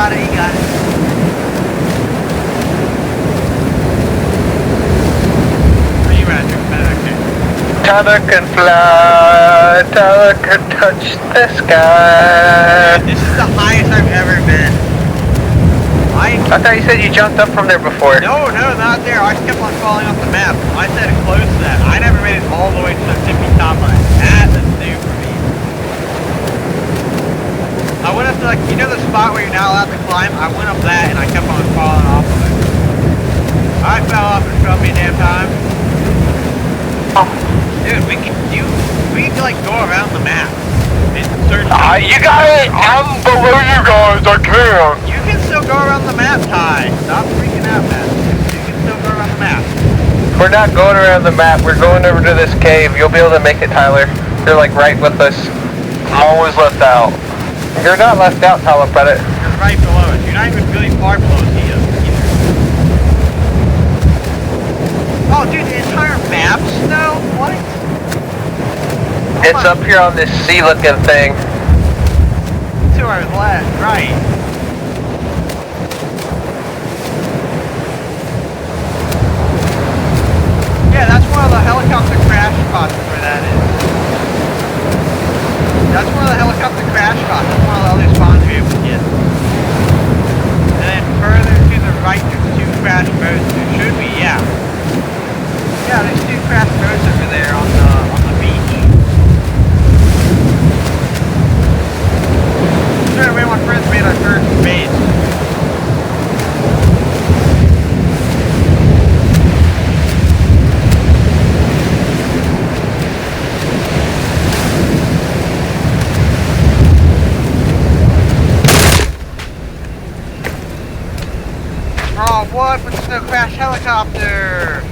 got it, you got it. Where you at, Tyler can fly, Tyler can touch the sky. This is the highest I've ever been. I thought you said you jumped up from there before. No, not there. I just kept on falling off the map. I said it close to that. I never made it all the way to the tippy top line. That's new for me. I went up to, like, you know the spot where you're not allowed to climb? I went up that and I kept on falling off of it. I fell off and fell me a damn time. Dude, we can like go around the map and search. You got it. I'm below you guys. I can't. You can still go around the map, Ty. Stop freaking out, man. You can still go around the map. We're not going around the map. We're going over to this cave. You'll be able to make it, Tyler. You're like right with us. I'm always left out. You're not left out, Tyler Pettit. You're right below us. You're not even really far below us either. Oh, dude, the entire map snow? What? It's up here on this sea-looking thing. To our left, right. Yeah, that's one of the helicopter crash spots where that is. That's one of the helicopter crash spots. That's one of the other spawns you're able to get. And then further to the right, there's two crash boats. There should be, yeah. Yeah, there's two crash boats over there on the beach. Sure, me and my friends made our first base. Oh, what? But there's no crash helicopter!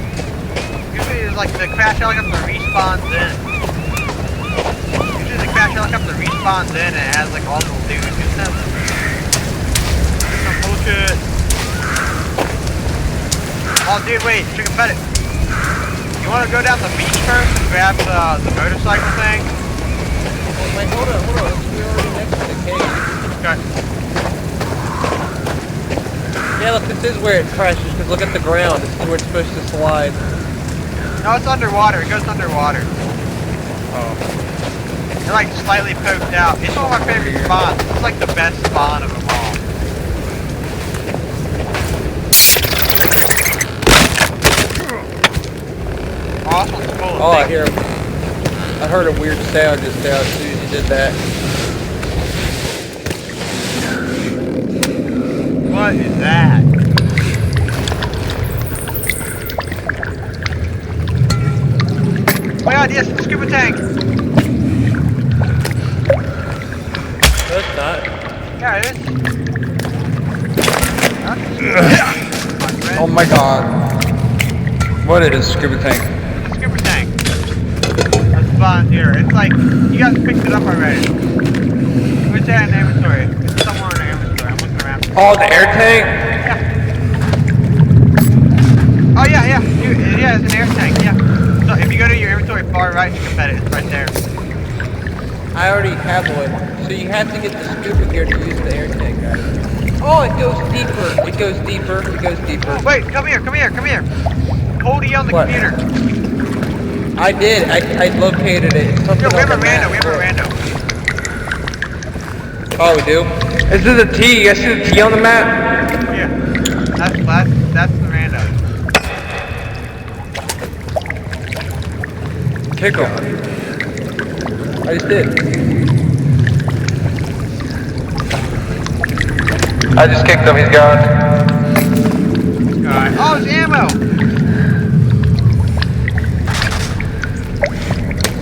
Usually it's like the crash helicopter respawns in. Usually the crash helicopter respawns in and it has like all the dudes and stuff. Some bullshit. Oh dude, wait, chicken pettit. You wanna go down the beach first and grab the motorcycle thing? Wait, hold on. We're already next to the cave. Okay. Yeah, look, this is where it crashes, because look at the ground. This is where it's supposed to slide. No, it's underwater. It goes underwater. Oh. They're like slightly poked out. It's one of my favorite spawns. It's like the best spawn of them all. Oh, this one's full of Oh, I things. hear. I heard a weird sound just now as soon as you did that. What is that? Oh my god, yes, it's a scuba tank! No, it's not. Yeah, it is. Oh my god. What is scuba tank? It's a scuba tank. That's spawned here. It's like, you guys picked it up already. Where's that in the inventory? It's somewhere in the inventory. I'm looking around. Oh, the air tank? Yeah. Oh yeah, yeah, it's an air tank, yeah. So if you go to your inventory far right, you can bet it, it's right there. I already have one. So you have to get the scuba gear to use the air tank, guys. Oh, it goes deeper. It goes deeper. It goes deeper. Oh, wait, come here. Hold E on the What? computer. I did. I located it. It's something Yo, we have on a the map. rando. Oh, we do? Is it a T? I see the T on the map. Yeah. That's the rando. Kick him. I just did. I just kicked him. He's gone. Alright. Oh, it's ammo!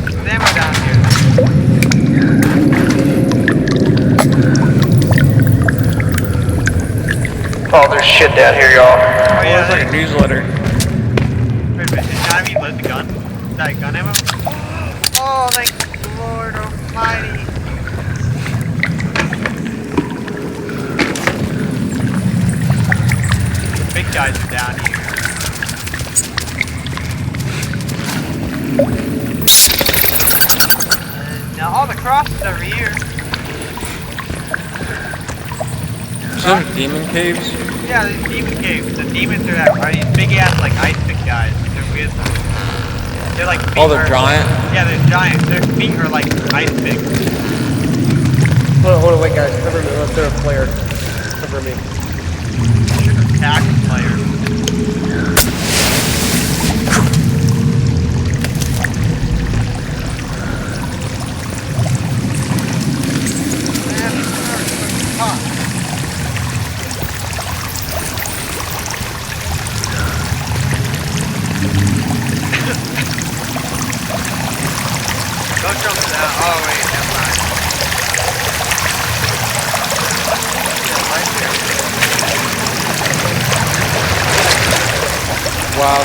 There's ammo down here. Oh, there's shit down here, y'all. Oh, Oh, yeah, it's like a newsletter. Wait, is it not even load the gun? Is that gun ammo? Oh, thank the Lord Almighty. The big guys are down here. Now all the crosses over here. Some demon caves? Yeah, there's demon caves. The demons are these big ass like ice pick guys. They're weird. They're like feet Oh, they're are- giant? Yeah, they're giant. Their feet are like ice picks. Hold on, wait, guys. Cover me. Unless they're a player. Cover me. Should attack the player. Man, these cars are so hot. Don't jump down. Oh wait, never mind. Yeah, right there. Wow.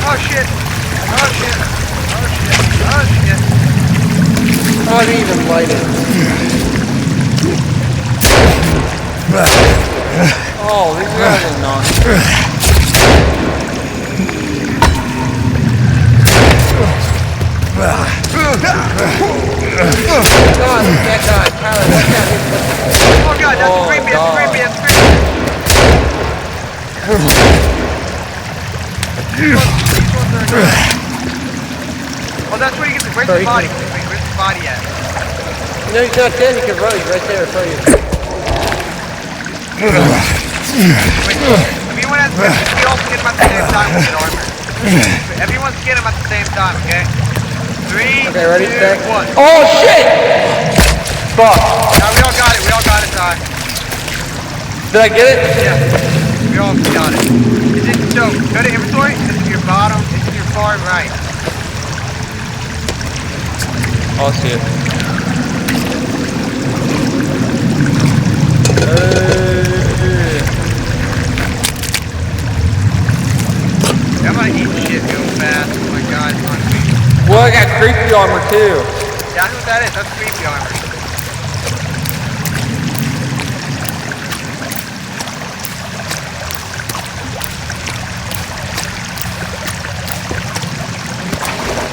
Oh shit! Oh shit! Oh shit! Oh shit! Oh, I didn't even light it. Oh, these guys are not. God, that guy, Tyler, look at him. Oh god, that's Oh, creepy! God. That's creepy! That's creepy! These ones are good. Oh, that's where you get the. Where's Sorry, the body? he Wait, where's the body at? No, he's not dead. He can run. He's right there in front of you. Wait, everyone has. We all skin him at the same time with the armor. Everyone skin him at the same time, okay? 3, Okay, ready, 2, set. 1. Oh, shit! Fuck. Yeah, we all got it. We all got it, Ty. Did I get it? Yeah, we all got it. Is it so? Go to inventory. This is your bottom. This is your far right. Oh, I see it. I'm gonna eat shit real fast. Oh my god, it's hungry. Well, I got creepy armor too. Yeah, I know what that is. That's creepy armor.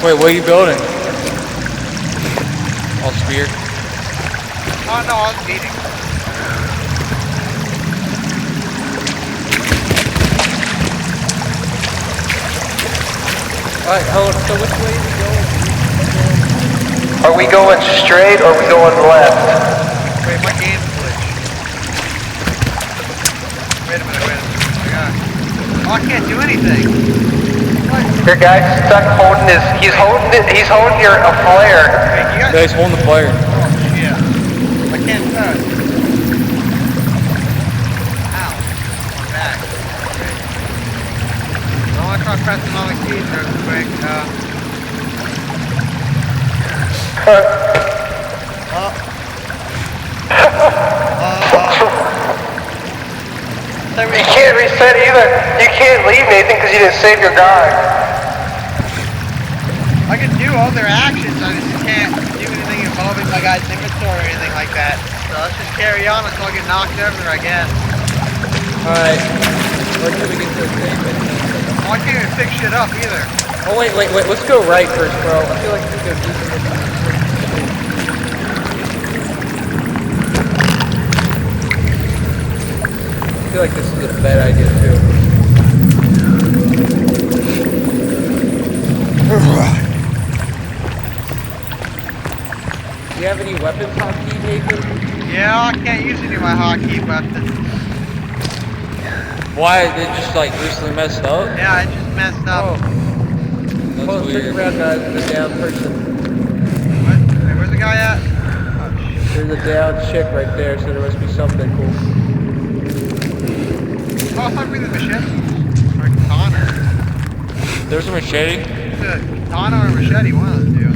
Wait, what are you building? All spear? Oh no, I was eating. Alright, hold on. So which way are we going? Are we going straight or are we going left? Wait, my game's glitched. Wait a minute. Oh, I can't do anything. What? Your guy's stuck holding his. He's holding a flare. Wait, you guys. Yeah, he's holding the flare. Oh shit. I can't touch. Ow. I'm back. Okay. I want to try pressing all the keys real quick. You can't reset either. You can't leave, Nathan, because you didn't save your guy. I can do all their actions, I just can't do anything involving my guy's inventory or anything like that. So let's just carry on until I get knocked over, I guess. Alright. Where can we get to the thing? Oh, I can't even pick shit up either. Oh, wait. Let's go right first, bro. I feel like we could do something. I feel like this is a bad idea, too. Do you have any weapons hotkey, Nathan? Yeah, I can't use any of my hotkey weapons. Why? It just like recently messed up? Yeah, I just messed up. That's Hold on, weird. turn around, guys. There's a down person. What? Wait, where's the guy at? Oh, shit. There's a down chick right there, so there must be something cool. Oh, I thought we were the machete. Or katana. There's a machete. It's a katana or a machete, one of the two.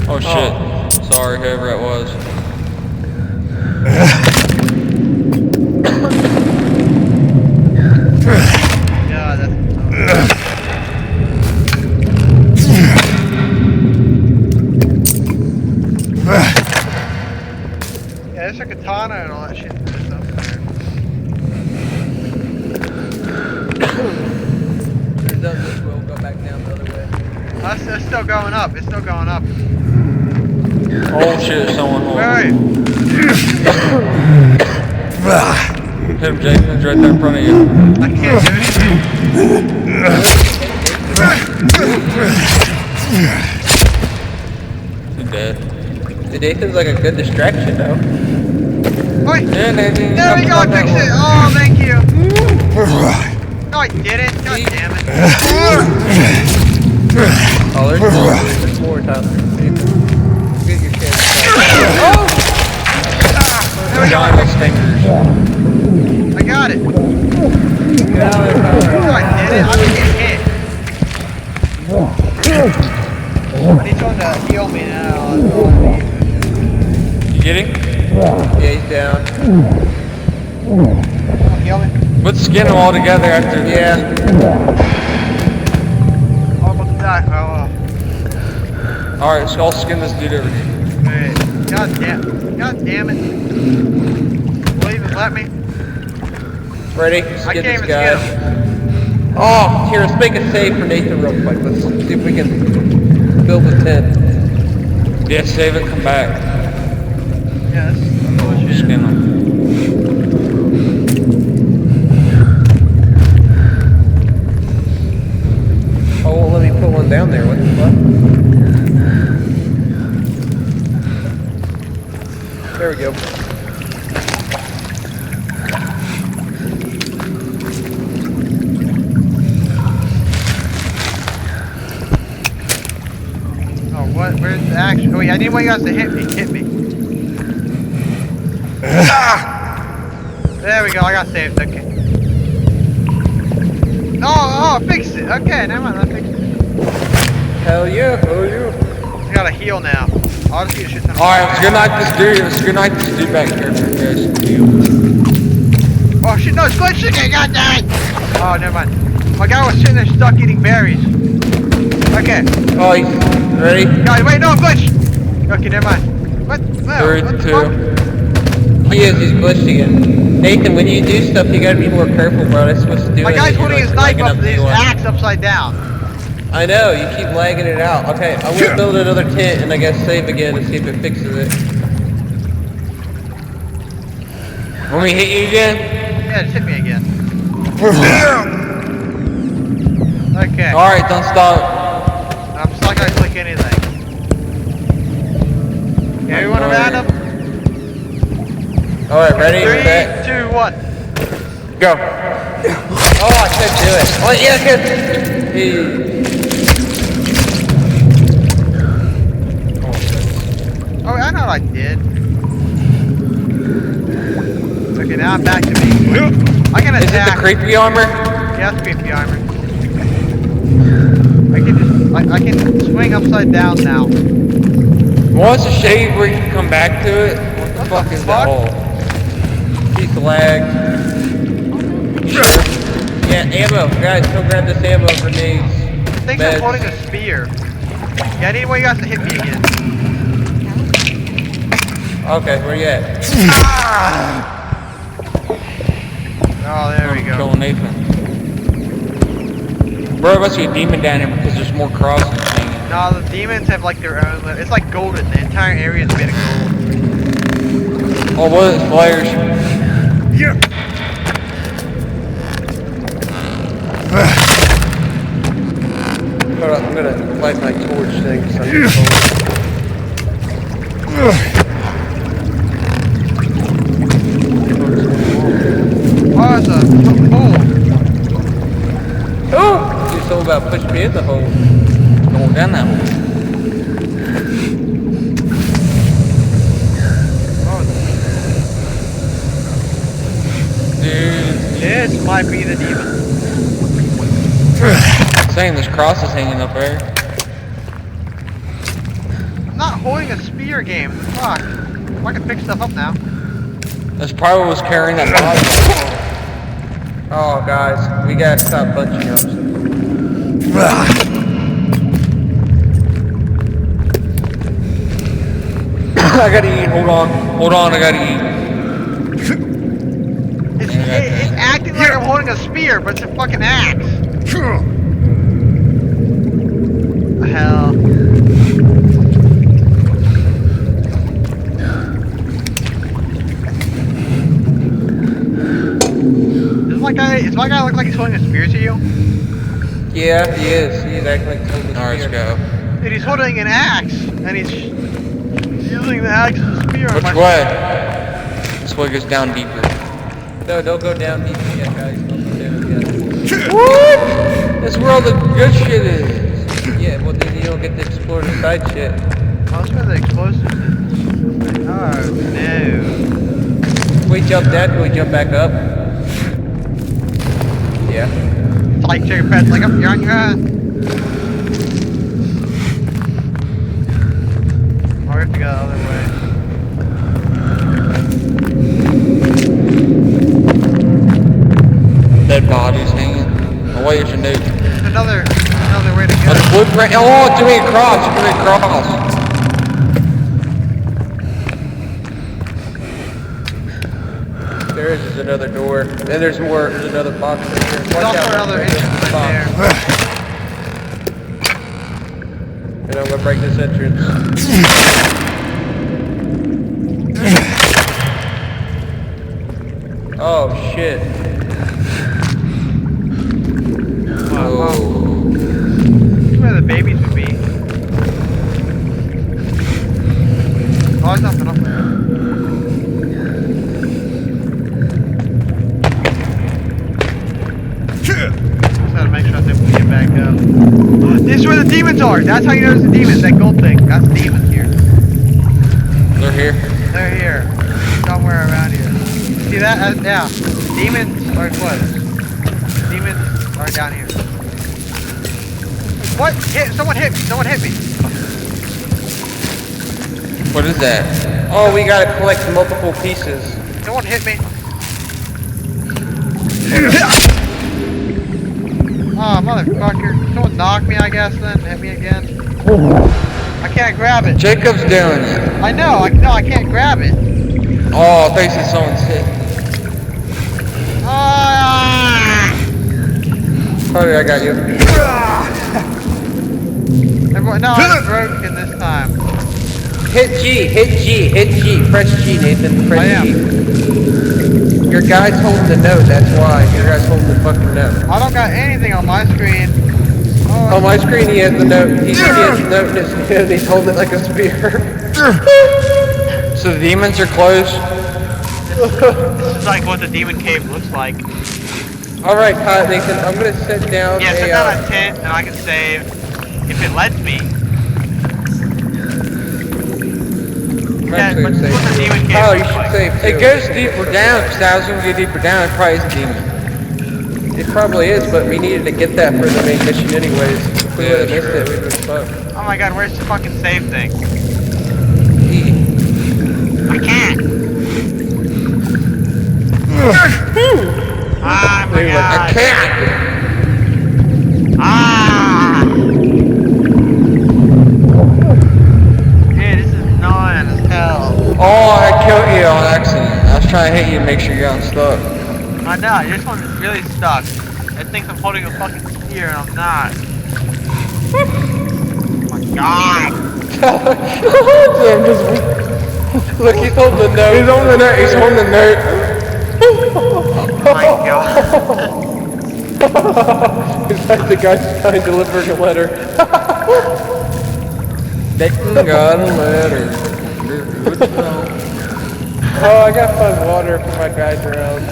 Oh shit. Sorry, whoever it was. Yeah, that's... Yeah, there's a katana and all that shit that's up there. Turns out this will still going up. It's still going up. Oh shit, someone home. Wait. Hit him, Jason. He's right there in front of you. I can't do anything. He's dead. The Nathan's like a good distraction though. Wait. Yeah, Nathan. There we go. I fixed it. Oh, thank you. No, I didn't. God damn it. Oh, there's more time. Nathan, get your chance. There we go. John with fingers. I got it. Get out of there, No, I didn't. I'm gonna get hit. I need someone to heal me now. You getting? Yeah, he's down. Heal me. Let's skin them all together after. Yeah. Oh, I'm about to die. Alright, so I'll skin this dude over here. Wait. God damn it. Will you even let me? Ready? I Let's can't get this even guy. skip him. Oh, here, let's make a save for Nathan real quick. Let's see if we can build a tent. Yeah, save it, come back. Yeah, this is bullshit. Skin them. Oh, well, let me put one down there. What the fuck? There we go. Oh, what? Where's the action? Oh, wait, I need one of you guys to hit me. Hit me. There we go. I got saved. Okay. Oh, fixed it. Okay, never mind. I fixed it. Hell yeah, hell yeah. I gotta heal now. I'll just get a shit ton of. Alright, let's goodnight this dude. Let's goodnight this dude back here. Guys. Oh shit, no, it's glitching! I got that! Oh, never mind. My guy was sitting there stuck eating berries. Okay. Oh, he's ready? Guys, wait, no, glitch! Okay, never mind. What? Wow, Three, what the two. fuck? He's glitched again. Nathan, when you do stuff, you gotta be more careful, bro. That's supposed to do My it. guy's You're, holding like, his knife lagging up, the his one. axe upside down. I know, you keep lagging it out. Okay, I'm gonna build another tent and I guess save again and see if it fixes it. Want me to hit you again? Yeah, just hit me again. Okay. Alright, don't stop. I'm still not gonna click anything. Okay, everyone around him? Alright, ready? 3, Set. 2, 1. Go. Oh, I couldn't do it. Oh, yeah, I could. Hey. Oh, I know what I did. Okay, now I'm back to being glitched. I can Is it the attack. creepy armor? Yeah, it's creepy armor. I can swing upside down now. Well, it's a shade where you can come back to it. What the fuck is that hole? He's lagged. Yeah, ammo. Guys, go grab this ammo grenades. I think I'm holding a spear. Yeah, I need one of you guys to hit me again. Okay, where you at? Oh, there we go. Killing Nathan. Bro, I must be a demon down here because there's more crosses hanging. No, the demons have like their own. It's like golden. The entire area is made of gold. Oh, what is flares? Yeah. Hold on, I'm gonna light my torch thing. So Oh, it's a hole. oh! You told about push me in the hole. Going down that hole. Oh, Dude. this might be the demon. Saying there's crosses hanging up there. I'm not holding a spear game. Fuck. I can pick stuff up now. That's probably what was carrying that body. Oh, guys, we gotta stop bunching up. I gotta eat. Hold on. Hold on. I gotta eat. It's acting like I'm holding a spear, but it's a fucking axe. I the hell? Does my guy look like he's holding a spear to you? Yeah, he is. He's acting like he's holding a Alright, let's spear. go. Dude, he's holding an axe, and he's using the axe as a spear. Which way? This way goes down deeper. No, don't go down deep yet, guys. Don't go down yet. What? That's where all the good shit is. Yeah, well then you don't get to explore the side shit. Oh, that's where the explosives is. Oh, no. We jump down, can we jump back up? Yeah. It's like Chicken Pet's like, you're on your ass. Or we have to go the other way. Dead bodies hanging. Oh, wait, there's a nuke. There's another way to Oh, go. the blueprint. Oh, it's doing a cross. It's doing a cross. There is another door. And there's more. There's another box right here. There's also another entrance right there. And I'm gonna break this entrance. Oh shit. Wow. This is where the babies would be. Oh, there's nothing up there. Just gotta make sure that we get back up. This is where the demons are! That's how you know it's the demons, that gold thing. That's demons here. They're here. They're here. Somewhere around here. See that? Yeah. Demons are close. Demons are down here. What? Someone hit me. Someone hit me. What is that? Oh, we gotta collect multiple pieces. Someone hit me. Oh, motherfucker. Someone knocked me, I guess, then. Hit me again. I can't grab it. Jacob's doing it. I know. I can't grab it. Oh, I thought you said someone's hit. Ah! Sorry, I got you. Everyone, no, I'm broken this time. Hit G, hit G, hit G. Press G, Nathan. Press I am. G. Your guy's holding the note, that's why. Your guy's holding the fucking note. I don't got anything on my screen. On my screen, he has the note. He has the note in his hand. He's holding it like a spear. So the demons are close. This is like what the demon cave looks like. Alright, Nathan, I'm gonna set down Yeah, set a, down a tent and I can save if it lets me. I'm Yeah, actually but gonna this is what the save demon too. cave Oh, you looks should like. save too. It goes deeper down, because I was going to go deeper down. It probably is a demon. It probably is, but we needed to get that for the main mission anyways. If we Yeah, would have missed sure. it, we'd been fucked. Oh my god, where's the fucking save thing? E. I can't. Ah, my I god. can't! Ah! Dude, this is annoying as hell. Oh, I killed you on accident. I was trying to hit you to make sure you're unstuck. I know, this one's really stuck. It thinks I'm holding a fucking spear and I'm not. Oh my god. Look, he's holding the note. He's holding the note. He's holding the note. Oh my god. It's like the guy's trying delivering a letter. Nathan got a letter. Oh, I got fun water for my guy drowned.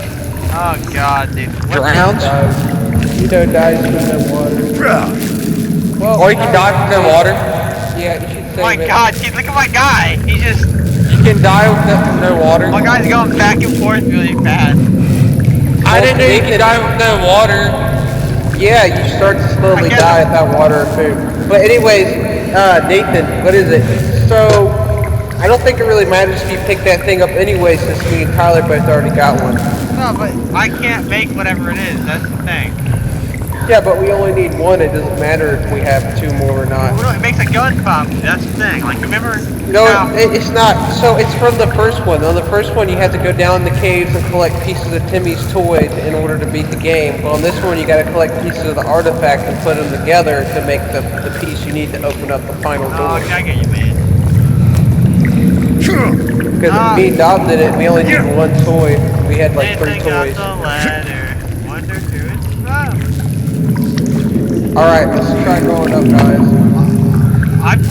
Oh god, dude. What Drowns? You know, dies from no water. Well, Or you can die from no water. Yeah, you should Oh my save it. god, dude, look at my guy. He just, You can die from no water. my guy's going back and forth really fast. I didn't know you could die with no water. Yeah, you start to slowly I can't- die without water or food. But anyways, Nathan, what is it? So, I don't think it really matters if you pick that thing up anyway, since me and Tyler both already got one. No, but I can't make whatever it is. That's the thing. Yeah, but we only need one. It doesn't matter if we have two more or not. Well, it makes a gun pop. That's the thing. Like, remember? No, how- it's not. So it's from the first one. On the first one, you had to go down the caves and collect pieces of Timmy's toy in order to beat the game. Well, on this one, you got to collect pieces of the artifact and put them together to make the piece you need to open up the final Oh, door. okay, I get you, man. Because me and Dom did it, we only needed one toy. We had like 3 Anything got toys. the ladder. Wonder who it's from. Alright, let's try going up, guys.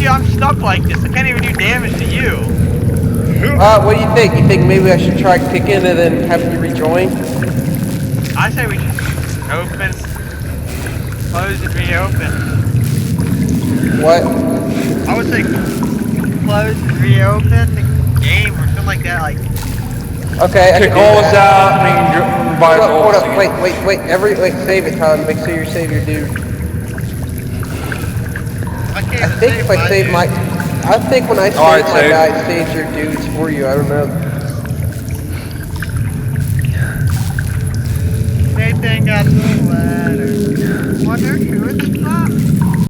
I'm stuck like this. I can't even do damage to you. What do you think? You think maybe I should try kicking and then have you rejoin? I say we just open, close, and reopen. What? I would say close and reopen the game or something like that. Like, Okay, I Kick can do all us that. out, and then revive all Hold us up, again. wait, save it, Tom. Make sure you save your dude. I can't I even think if I save my... I think when I save Alright, my save. guy, it saves your dudes for you. I don't know. Anything got the ladder. Wonder who it's from.